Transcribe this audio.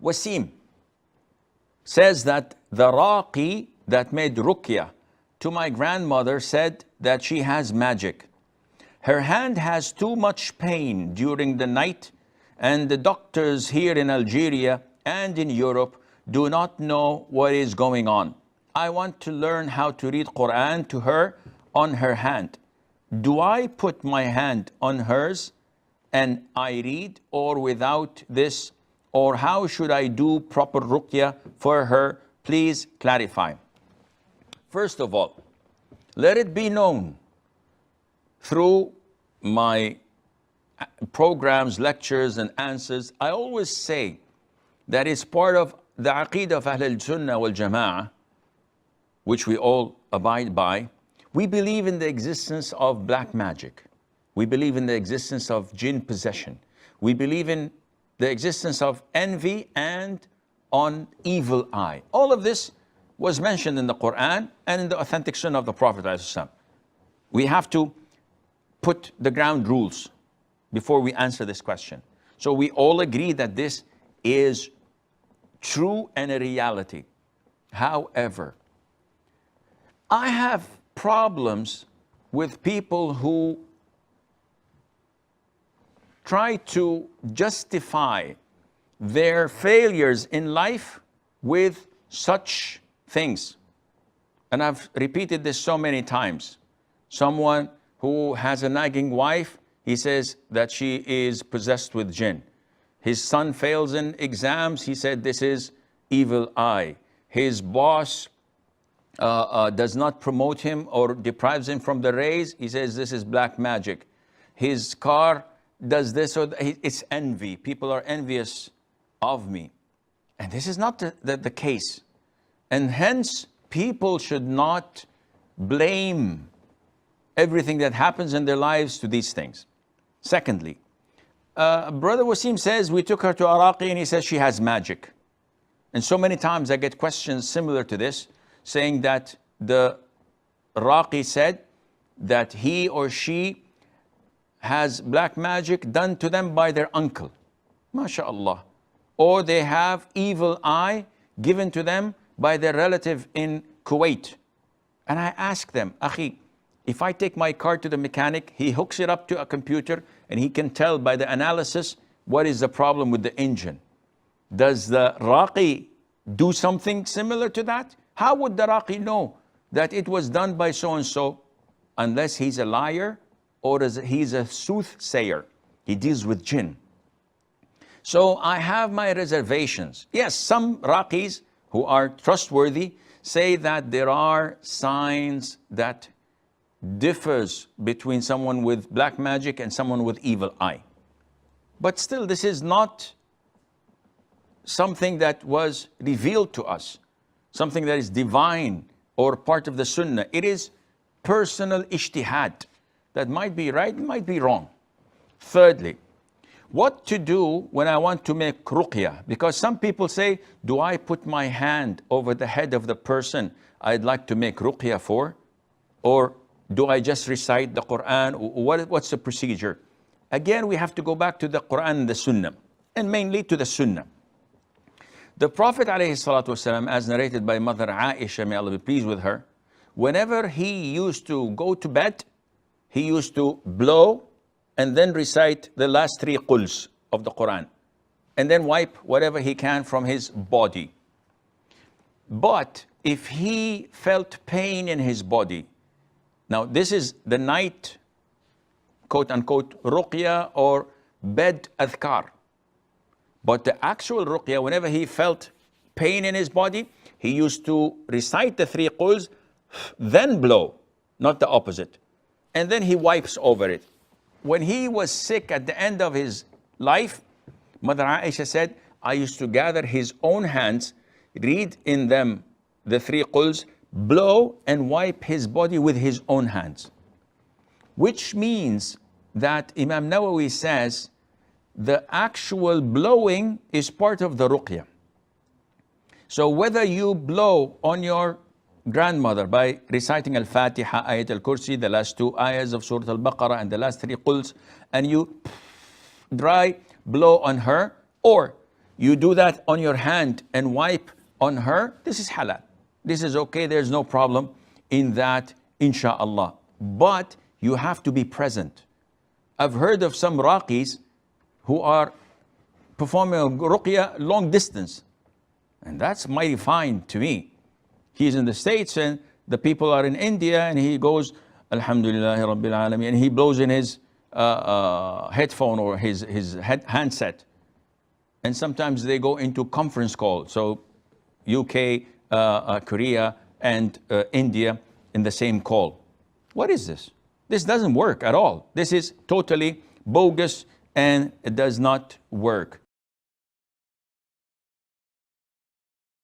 Wasim says that the raqi that made ruqya to my grandmother said that she has magic. Her hand has too much pain during the night, and the doctors here in Algeria and in Europe do not know what is going on. I want to learn how to read Quran to her on her hand. Do I put my hand on hers and I read, or without this? Or how should I do proper ruqya for her? Please clarify. First of all, let it be known through my programs, lectures, and answers, I always say that it's part of the aqeedah of Ahl al-Sunnah wal Jama'ah, which we all abide by. We believe in the existence of black magic. We believe in the existence of jinn possession. We believe in the existence of envy and on evil eye. All of this was mentioned in the Quran and in the authentic Sunnah of the Prophet ﷺ. We have to put the ground rules before we answer this question. So we all agree that this is true and a reality. However, I have problems with people who try to justify their failures in life with such things. And I've repeated this so many times. Someone who has a nagging wife, he says that she is possessed with jinn. His son fails in exams, he said this is evil eye. His boss does not promote him or deprives him from the raise, he says this is black magic. His car does this, or it's envy. People are envious of me. And this is not the case. And hence, people should not blame everything that happens in their lives to these things. Secondly, Brother Wasim says, we took her to a raqi and he says she has magic. And so many times I get questions similar to this, saying that the raqi said that he or she has black magic done to them by their uncle, MashaAllah. Or they have evil eye given to them by their relative in Kuwait. And I ask them, Akhi, if I take my car to the mechanic, he hooks it up to a computer and he can tell by the analysis what is the problem with the engine. Does the raqi do something similar to that? How would the raqi know that it was done by so-and-so unless he's a liar or he's a soothsayer? He deals with jinn. So I have my reservations. Yes, some raqis who are trustworthy say that there are signs that differs between someone with black magic and someone with evil eye. But still, this is not something that was revealed to us, something that is divine or part of the sunnah. It is personal ijtihad that might be right, might be wrong. Thirdly, what to do when I want to make ruqya? Because some people say, do I put my hand over the head of the person I'd like to make ruqya for? Or do I just recite the Quran? What's the procedure? Again, we have to go back to the Quran and the Sunnah, and mainly to the Sunnah. The Prophet ﷺ, as narrated by Mother Aisha, may Allah be pleased with her, whenever he used to go to bed, he used to blow and then recite the last 3 quls of the Quran, and then wipe whatever he can from his body. But if he felt pain in his body, now this is the night, quote unquote, ruqya or bed adhkar. But the actual ruqya, whenever he felt pain in his body, he used to recite the 3 quls, then blow, not the opposite. And then he wipes over it. When he was sick at the end of his life, Mother Aisha said, I used to gather his own hands, read in them the 3 quls, blow and wipe his body with his own hands. Which means that Imam Nawawi says the actual blowing is part of the ruqya. So whether you blow on your grandmother by reciting Al-Fatiha, Ayat Al-Kursi, the last 2 ayahs of Surah Al-Baqarah and the last 3 quls, and you dry blow on her, or you do that on your hand and wipe on her, this is halal. This is okay, there's no problem in that, insha'Allah. But you have to be present. I've heard of some raqis who are performing a ruqya long distance. And that's mighty fine to me. He's in the States and the people are in India, and he goes, Alhamdulillah Rabbil Alameen, and he blows in his headphone or his handset. And sometimes they go into conference call. So UK, Korea, and India in the same call. What is this? This doesn't work at all. This is totally bogus and it does not work.